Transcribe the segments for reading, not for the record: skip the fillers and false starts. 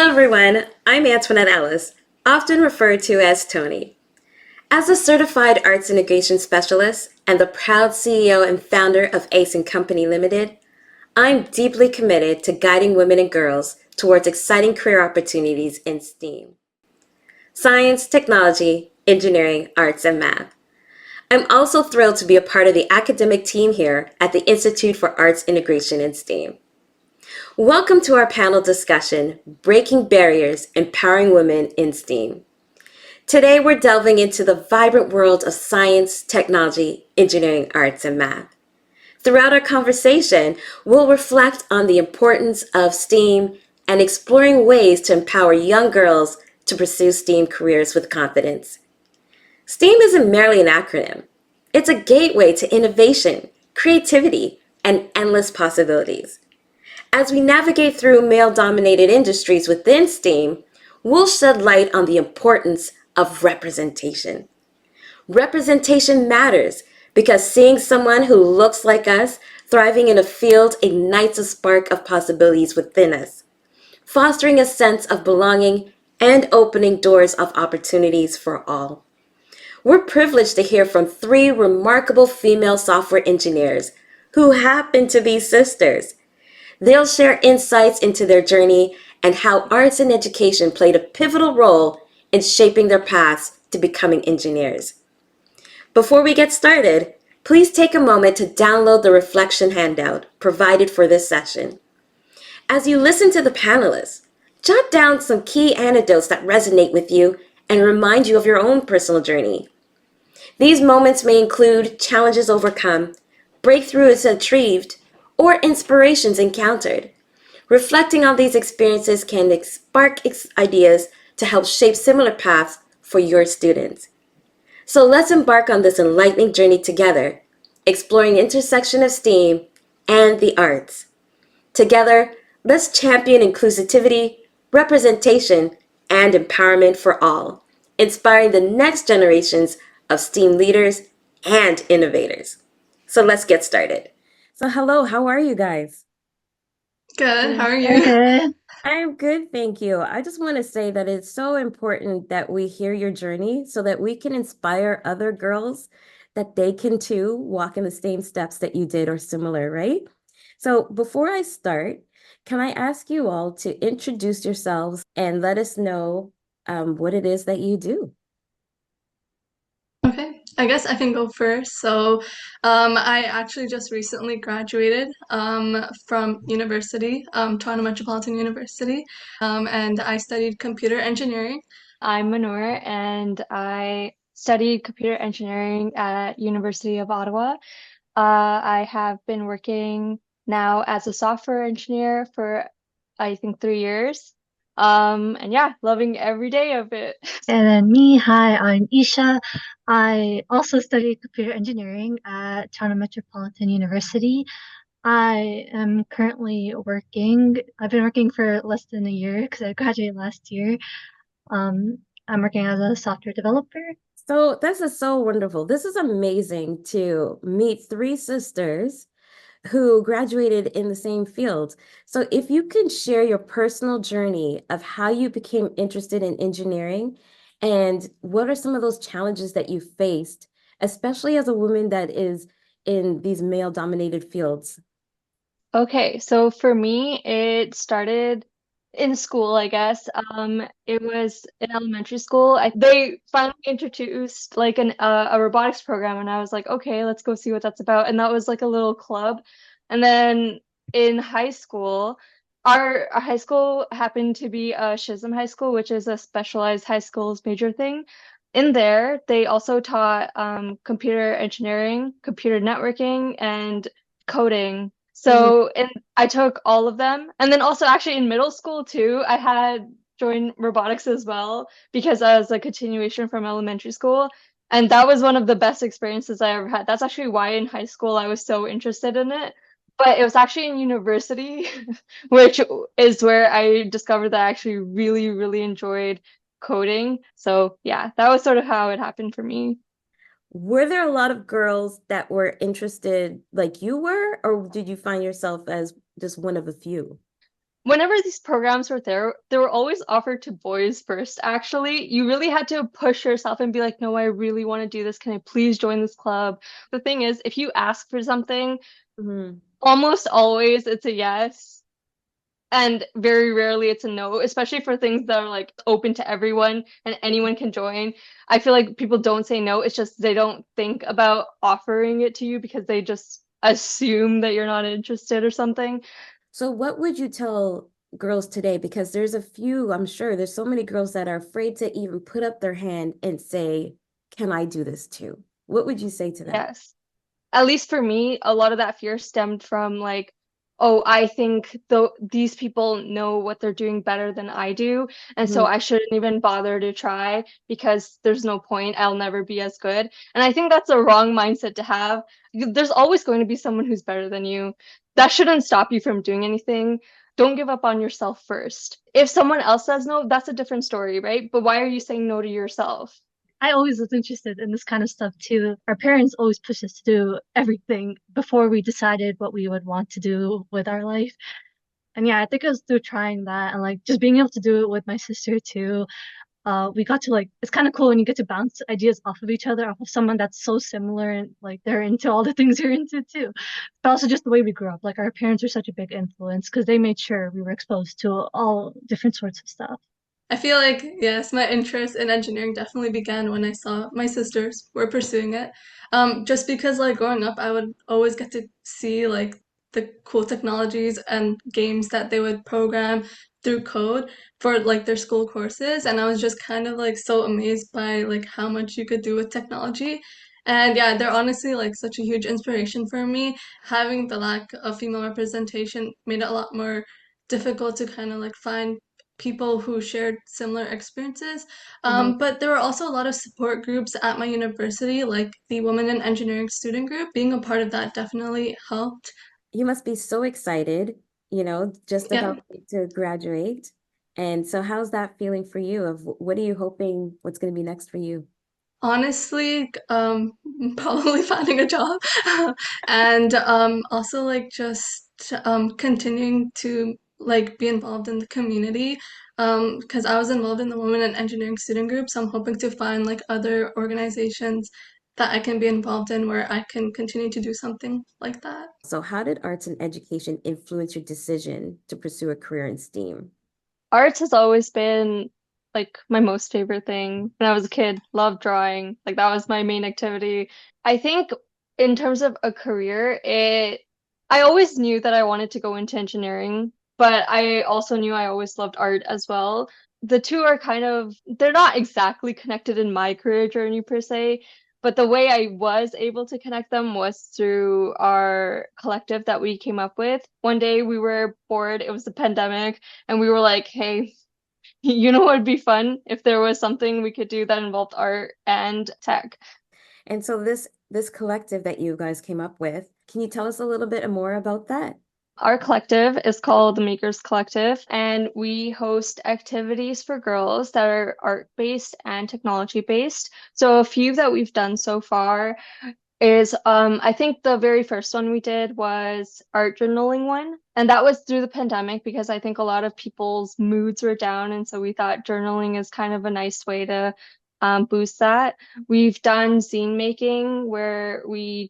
Hello, everyone. I'm Antoinette Ellis, often referred to as Tony. As a certified arts integration specialist and the proud CEO and founder of Ace and Company Limited, I'm deeply committed to guiding women and girls towards exciting career opportunities in STEAM: science, technology, engineering, arts, and math. I'm also thrilled to be a part of the academic team here at the Institute for Arts Integration in STEAM. Welcome to our panel discussion, Breaking Barriers, Empowering Women in STEAM. Today, we're delving into the vibrant world of science, technology, engineering, arts, and math. Throughout our conversation, we'll reflect on the importance of STEAM and exploring ways to empower young girls to pursue STEAM careers with confidence. STEAM isn't merely an acronym. It's a gateway to innovation, creativity, and endless possibilities. As we navigate through male-dominated industries within STEAM, we'll shed light on the importance of representation. Representation matters because seeing someone who looks like us thriving in a field ignites a spark of possibilities within us, fostering a sense of belonging and opening doors of opportunities for all. We're privileged to hear from three remarkable female software engineers who happen to be sisters. They'll share insights into their journey and how arts and education played a pivotal role in shaping their paths to becoming engineers. Before we get started, please take a moment to download the reflection handout provided for this session. As you listen to the panelists, jot down some key anecdotes that resonate with you and remind you of your own personal journey. These moments may include challenges overcome, breakthroughs achieved, or inspirations encountered. Reflecting on these experiences can spark ideas to help shape similar paths for your students. So let's embark on this enlightening journey together, exploring the intersection of STEAM and the arts. Together, let's champion inclusivity, representation, and empowerment for all, inspiring the next generations of STEAM leaders and innovators. So let's get started. So hello, how are you guys? Good. How are Very you? good. I'm good, thank you. I just want to say that it's so important that we hear your journey so that we can inspire other girls that they can too walk in the same steps that you did or similar, right? So before I start, can I ask you all to introduce yourselves and let us know what it is that you do? Okay, I guess I can go first. I actually just recently graduated from university, Toronto Metropolitan University, and I studied computer engineering. I'm Mahnoor and I studied computer engineering at University of Ottawa. I have been working now as a software engineer for I think 3 years. And yeah, loving every day of it. And then me, hi, I'm Isha. I also studied computer engineering at Toronto Metropolitan University. I am currently working. I've been working for less than a year because I graduated last year. I'm working as a software developer. So this is so wonderful. This is amazing to meet three sisters who graduated in the same field. So if you can share your personal journey of how you became interested in engineering and what are some of those challenges that you faced, especially as a woman that is in these male-dominated fields? Okay, so for me, it started in school, I guess. It was in elementary school. They finally introduced like a robotics program, and I was like, okay, let's go see what that's about. And that was like a little club. And then in high school, our high school happened to be a Schism high school, which is a specialized high schools major thing. In there, they also taught computer engineering, computer networking, and coding. Mhm. So, and I took all of them. And then also actually in middle school too, I had joined robotics as well because I was a continuation from elementary school. And that was one of the best experiences I ever had. That's actually why in high school I was so interested in it. But it was actually in university, which is where I discovered that I actually really, really enjoyed coding. So yeah, that was sort of how it happened for me. Were there a lot of girls that were interested like you were, or did you find yourself as just one of a few? whenever these programs were there, they were always offered to boys first, actually. You really had to push yourself and be like, no, I really want to do this. Can I please join this club? The thing is, if you ask for something, Mhm. almost always it's a yes. And very rarely it's a no, especially for things that are like open to everyone and anyone can join. I feel like people don't say no. It's just they don't think about offering it to you because they just assume that you're not interested or something. So what would you tell girls today? Because there's a few, I'm sure there's so many girls that are afraid to even put up their hand and say, can I do this too? What would you say to them? Yes. At least for me, a lot of that fear stemmed from like, oh, I think these people know what they're doing better than I do, and so Mhm. I shouldn't even bother to try because there's no point. I'll never be as good. And I think that's a wrong mindset to have. There's always going to be someone who's better than you. That shouldn't stop you from doing anything. Don't give up on yourself first. If someone else says no, that's a different story, right? But why are you saying no to yourself? I always was interested in this kind of stuff too. Our parents always pushed us to do everything before we decided what we would want to do with our life. And yeah, I think it was through trying that and like just being able to do it with my sister too. We got to like it's kind of cool when you get to bounce ideas off of each other, off of someone that's so similar and like they're into all the things you're into too. But also just the way we grew up. Like our parents were such a big influence because they made sure we were exposed to all different sorts of stuff. I feel like, yes, my interest in engineering definitely began when I saw my sisters were pursuing it. Just because, like, growing up, I would always get to see, like, the cool technologies and games that they would program through code for, like, their school courses. And I was just kind of, like, so amazed by, like, how much you could do with technology. And yeah, they're honestly, like, such a huge inspiration for me. Having the lack of female representation made it a lot more difficult to kind of, like, find people who shared similar experiences. Mhm. But there were also a lot of support groups at my university, like the Women in Engineering student group. Being a part of that definitely helped. You must be so excited, just Yeah, about to graduate. And so how's that feeling for you of what are you hoping what's going to be next for you? honestly, probably finding a job and also like just continuing to like be involved in the community because I was involved in the Women in Engineering student group, so I'm hoping to find like other organizations that I can be involved in where I can continue to do something like that. So how did arts and education influence your decision to pursue a career in STEAM? Arts has always been like my most favorite thing. When I was a kid, loved drawing. Like that was my main activity. I think in terms of a career, I always knew that I wanted to go into engineering, but I also knew I always loved art as well. The two are kind of, they're not exactly connected in my career journey per se, but the way I was able to connect them was through our collective that we came up with. One day we were bored, it was the pandemic, and we were like, hey, you know what would be fun if there was something we could do that involved art and tech? And so this collective that you guys came up with, can you tell us a little bit more about that? Our collective is called the Makers Collective, and we host activities for girls that are art-based and technology-based. So a few that we've done so far is I think the very first one we did was art journaling one. And that was through the pandemic because I think a lot of people's moods were down. And so we thought journaling is kind of a nice way to boost that. We've done zine making where we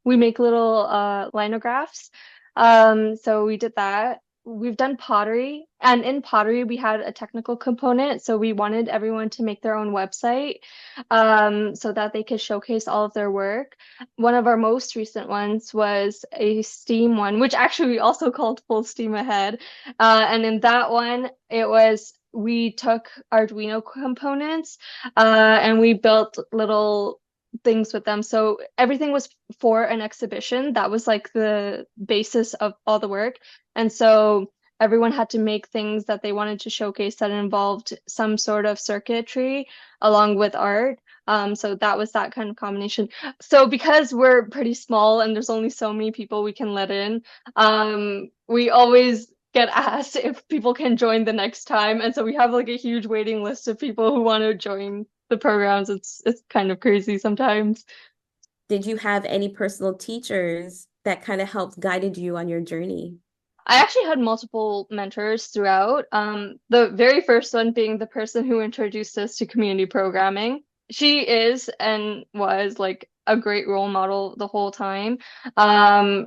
make little linographs. So we did that. We've done pottery, and in pottery we had a technical component, so we wanted everyone to make their own website so that they could showcase all of their work. One of our most recent ones was a STEAM one, which actually we also called Full Steam Ahead. And in that one, we took Arduino components and we built little things with them. So everything was for an exhibition. That was like the basis of all the work. And so everyone had to make things that they wanted to showcase that involved some sort of circuitry along with art. So that was that kind of combination. So because we're pretty small and there's only so many people we can let in, we always get asked if people can join the next time. And so we have like a huge waiting list of people who want to join the programs. It's kind of crazy sometimes. Did you have any personal teachers that kind of helped guided you on your journey? I actually had multiple mentors throughout. The very first one being the person who introduced us to community programming. She is and was like a great role model the whole time.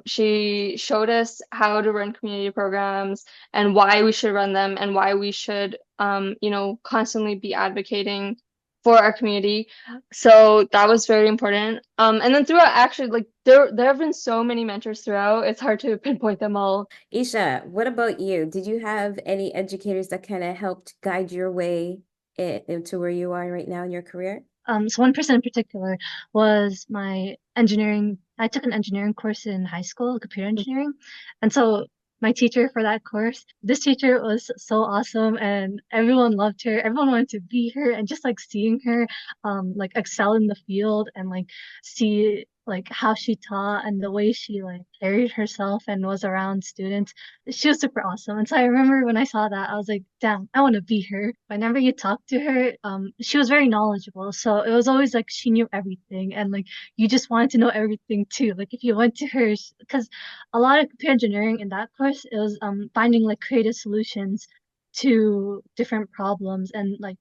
She showed us how to run community programs and why we should run them and why we should, constantly be advocating for our community. So that was very important. And then throughout, actually, like there have been so many mentors throughout. It's hard to pinpoint them all. Isha, what about you? Did you have any educators that kind of helped guide your way into where you are right now in your career? So one person in particular was my engineering. I took an engineering course in high school, computer engineering. And so my teacher for that course, this teacher was so awesome and everyone loved her. Everyone wanted to be her and just like seeing her like excel in the field and like see like how she taught and the way she like carried herself and was around students. She was super awesome. And so I remember when I saw that, I was like, damn, I want to be her. Whenever you talk to her, she was very knowledgeable. So it was always like she knew everything and like you just wanted to know everything too. Like if you went to her, because a lot of computer engineering in that course, it was finding like creative solutions to different problems and like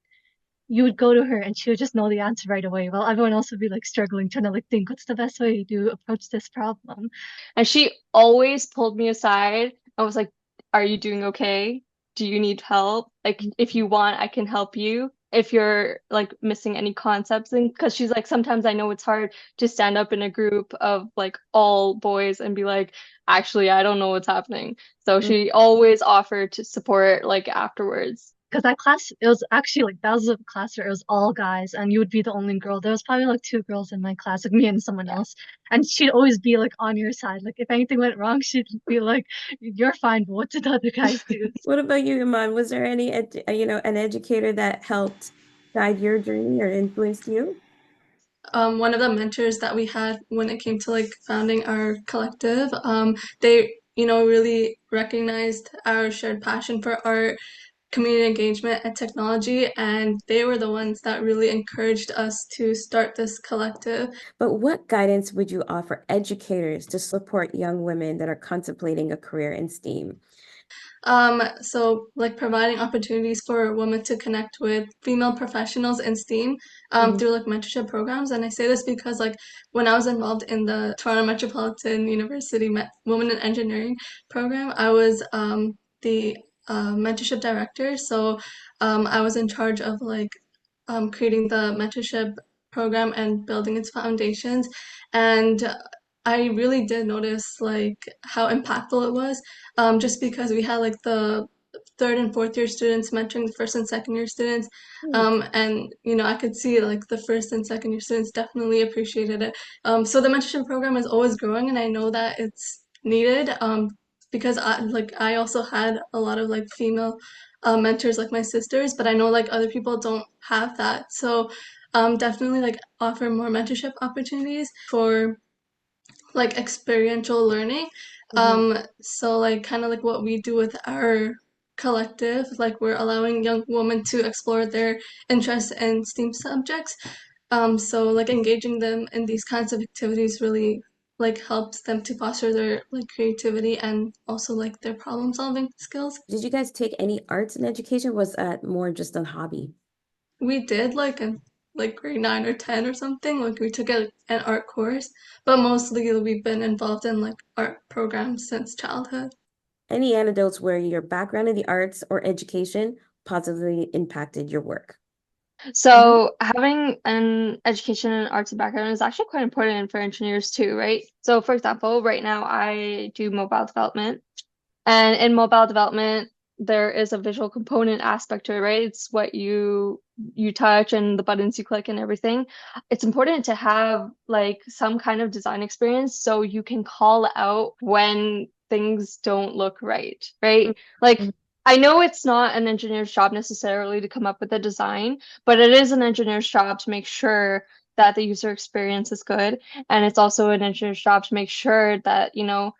you would go to her and she would just know the answer right away while everyone else would be like struggling trying to like think what's the best way to approach this problem. And she always pulled me aside and was like, "Are you doing okay? Do you need help? Like, if you want, I can help you. If you're like missing any concepts." And because she's like, sometimes I know it's hard to stand up in a group of like all boys and be like, actually, I don't know what's happening. So she always offered to support like afterwards. Because that class, it was actually like that was a class where it was all guys and you would be the only girl. There was probably like two girls in my class, like me and someone else. And she'd always be like on your side. Like if anything went wrong, she'd be like, "You're fine, but what did the other guys do?" What about you, Iman? Was there any, an educator that helped guide your journey or influenced you? One of the mentors that we had when it came to like founding our collective, they, really recognized our shared passion for art, community engagement, and technology, and they were the ones that really encouraged us to start this collective. But what guidance would you offer educators to support young women that are contemplating a career in STEAM? So like providing opportunities for women to connect with female professionals in STEAM through like mentorship programs. And I say this because like when I was involved in the Toronto Metropolitan University Women in Engineering program, I was the mentorship director. So I was in charge of like creating the mentorship program and building its foundations. And I really did notice like how impactful it was, just because we had like the third and fourth year students mentoring the first and second year students, and I could see like the first and second year students definitely appreciated it. So the mentorship program is always growing, and I know that it's needed, because I also had a lot of like female mentors like my sisters, but I know like other people don't have that. So definitely like offer more mentorship opportunities for like experiential learning. So like kind of like what we do with our collective, like we're allowing young women to explore their interests in STEAM subjects. So like engaging them in these kinds of activities really like helps them to foster their like creativity and also like their problem solving skills. Did you guys take any arts in education? Was that more just a hobby? We did like in like grade 9 or 10 or something. Like we took an art course, but mostly we've been involved in like art programs since childhood. Any anecdotes where your background in the arts or education positively impacted your work? So having an education in arts and background is actually quite important for engineers too, right? So for example, right now I do mobile development. And in mobile development, there is a visual component aspect to it, right? It's what you touch and the buttons you click and everything. It's important to have like some kind of design experience so you can call out when things don't look right, right? Like I know it's not an engineer's job necessarily to come up with a design, but it is an engineer's job to make sure that the user experience is good. And it's also an engineer's job to make sure that,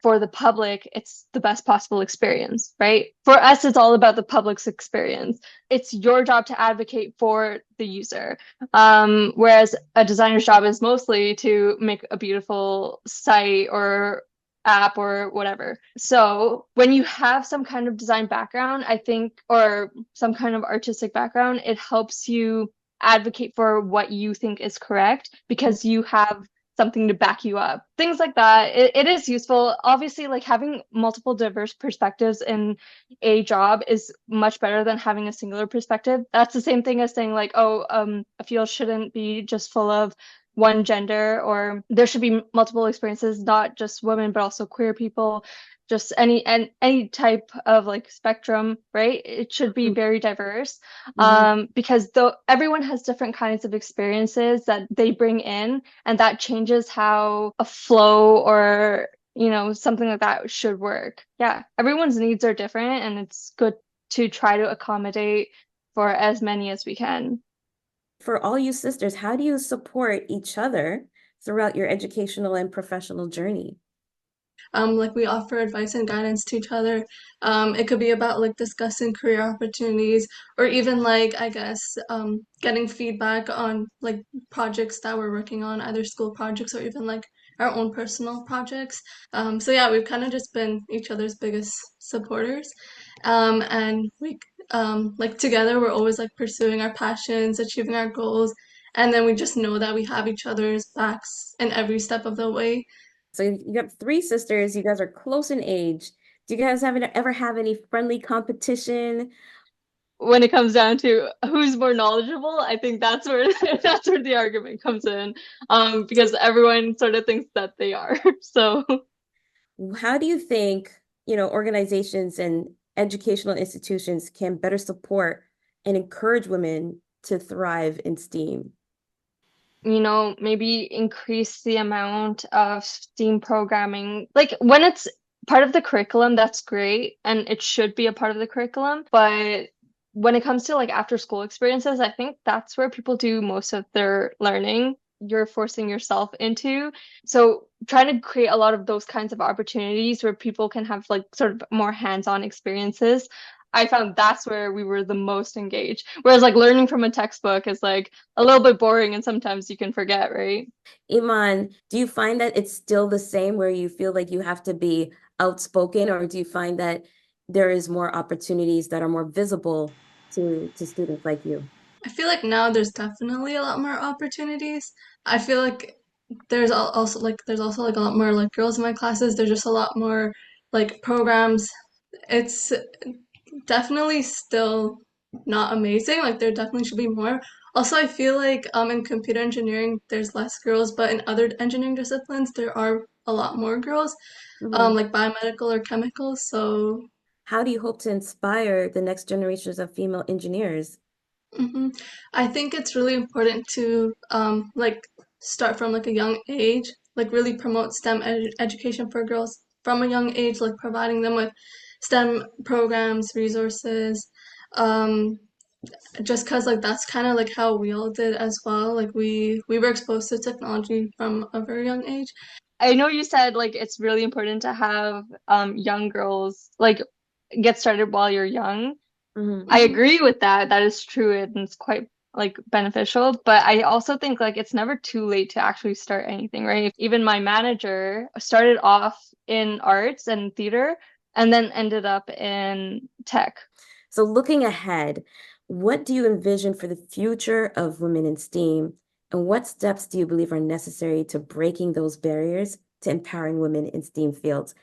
for the public, it's the best possible experience, right? For us, it's all about the public's experience. It's your job to advocate for the user. Whereas a designer's job is mostly to make a beautiful site or app or whatever. So when you have some kind of design background, I think, or some kind of artistic background, it helps you advocate for what you think is correct because you have something to back you up. Things like that. It is useful. Obviously, like having multiple diverse perspectives in a job is much better than having a singular perspective. That's the same thing as saying like, oh, a field shouldn't be just full of one gender, or there should be multiple experiences, not just women, but also queer people, just any type of like spectrum, right? It should be very diverse, Mhm. because though everyone has different kinds of experiences that they bring in, and that changes how a flow or something like that should work. Yeah, everyone's needs are different, and it's good to try to accommodate for as many as we can. For all you sisters, how do you support each other throughout your educational and professional journey? Like we offer advice and guidance to each other. It could be about like discussing career opportunities or even like I guess getting feedback on like projects that we're working on, either school projects or even like our own personal projects. So yeah, we've kind of just been each other's biggest supporters. And we like together we're always like pursuing our passions, achieving our goals, and then we just know that we have each other's backs in every step of the way. So you got three sisters, you guys are close in age. Do you guys ever have any friendly competition? When it comes down to who's more knowledgeable, I think that's where that's where the argument comes in. Because everyone sort of thinks that they are. So How do you think, organizations and educational institutions can better support and encourage women to thrive in STEAM? maybe increase the amount of STEAM programming. Like when it's part of the curriculum, that's great, and it should be a part of the curriculum. But when it comes to like after school experiences, I think that's where people do most of their learning. You're forcing yourself into. So trying to create a lot of those kinds of opportunities where people can have like sort of more hands-on experiences. I found that's where we were the most engaged. Whereas like learning from a textbook is like a little bit boring and sometimes you can forget, right? Iman, do you find that it's still the same where you feel like you have to be outspoken, or do you find that there is more opportunities that are more visible to students like you? I feel like now there's definitely a lot more opportunities. I feel like there's also like a lot more like girls in my classes. There's just a lot more like programs. It's definitely still not amazing. Like there definitely should be more. Also, I feel like in computer engineering there's less girls, but in other engineering disciplines there are a lot more girls, Mhm. like biomedical or chemicals. So How do you hope to inspire the next generations of female engineers? hmm I think it's really important to like start from like a young age, like really promote STEM education for girls from a young age, like providing them with STEM programs, resources, um, just because like that's kind of like how we all did as well. Like we were exposed to technology from a very young age. I know you said like it's really important to have young girls like get started while you're young. Mhm. I Mhm. agree with that. That is true and it's quite like beneficial, but I also think like it's never too late to actually start anything, right? Even my manager started off in arts and theater and then ended up in tech. So looking ahead, what do you envision for the future of women in STEAM, and what steps do you believe are necessary to breaking those barriers to empowering women in STEAM fields?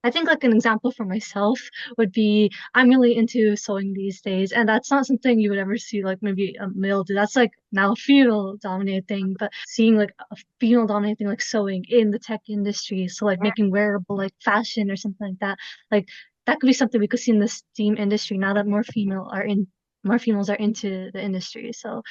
I think like an example for myself would be I'm really into sewing these days, and that's not something you would ever see like maybe a male do. That's like now a female dominated thing, but seeing like a female dominated thing like sewing in the tech industry, so like making wearable like fashion or something like like that could be something we could see in the STEAM industry now that more females are into the industry. So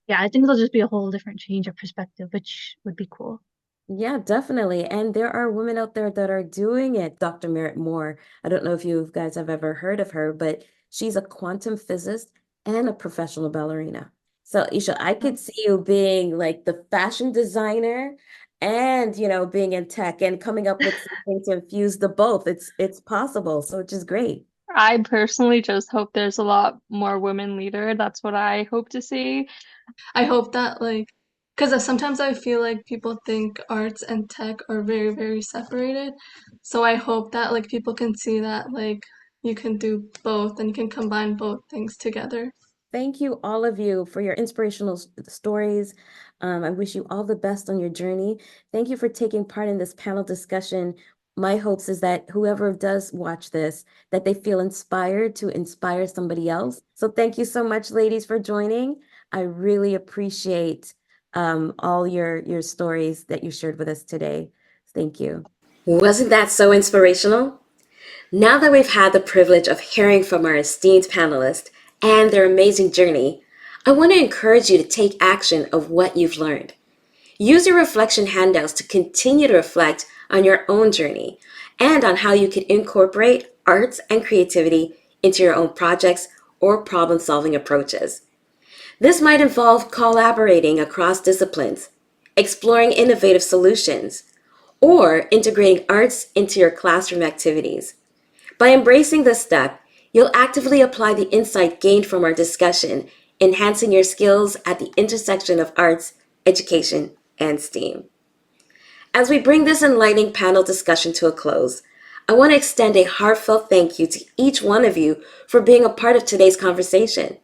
yeah, I think it'll just be a whole different change of perspective, which would be cool. Yeah, definitely. And there are women out there that are doing it. Dr. Merritt Moore, I don't know if you guys have ever heard of her, but she's a quantum physicist and a professional ballerina. So, Isha, I could see you being like the fashion designer and, being in tech and coming up with something to infuse the both. It's possible, so which is great. I personally just hope there's a lot more women leader. That's what I hope to see. I hope that like because sometimes I feel like people think arts and tech are very, very separated. So I hope that like people can see that like you can do both and you can combine both things together. Thank you, all of you, for your inspirational stories. I wish you all the best on your journey. Thank you for taking part in this panel discussion. My hopes is that whoever does watch this, that they feel inspired to inspire somebody else. So thank you so much, ladies, for joining. I really appreciate all your stories that you shared with us today. Thank you. Wasn't that so inspirational? Now that we've had the privilege of hearing from our esteemed panelists and their amazing journey, I want to encourage you to take action of what you've learned. Use your reflection handouts to continue to reflect on your own journey and on how you can incorporate arts and creativity into your own projects or problem-solving approaches. This might involve collaborating across disciplines, exploring innovative solutions, or integrating arts into your classroom activities. By embracing this step, you'll actively apply the insight gained from our discussion, enhancing your skills at the intersection of arts, education, and STEAM. As we bring this enlightening panel discussion to a close, I want to extend a heartfelt thank you to each one of you for being a part of today's conversation.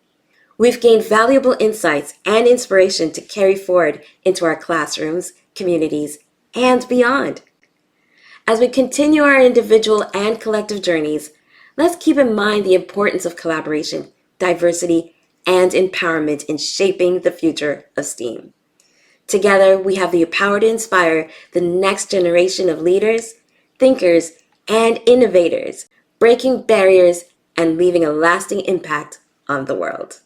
We've gained valuable insights and inspiration to carry forward into our classrooms, communities, and beyond. As we continue our individual and collective journeys, let's keep in mind the importance of collaboration, diversity, and empowerment in shaping the future of STEAM. Together, we have the power to inspire the next generation of leaders, thinkers, and innovators, breaking barriers and leaving a lasting impact on the world.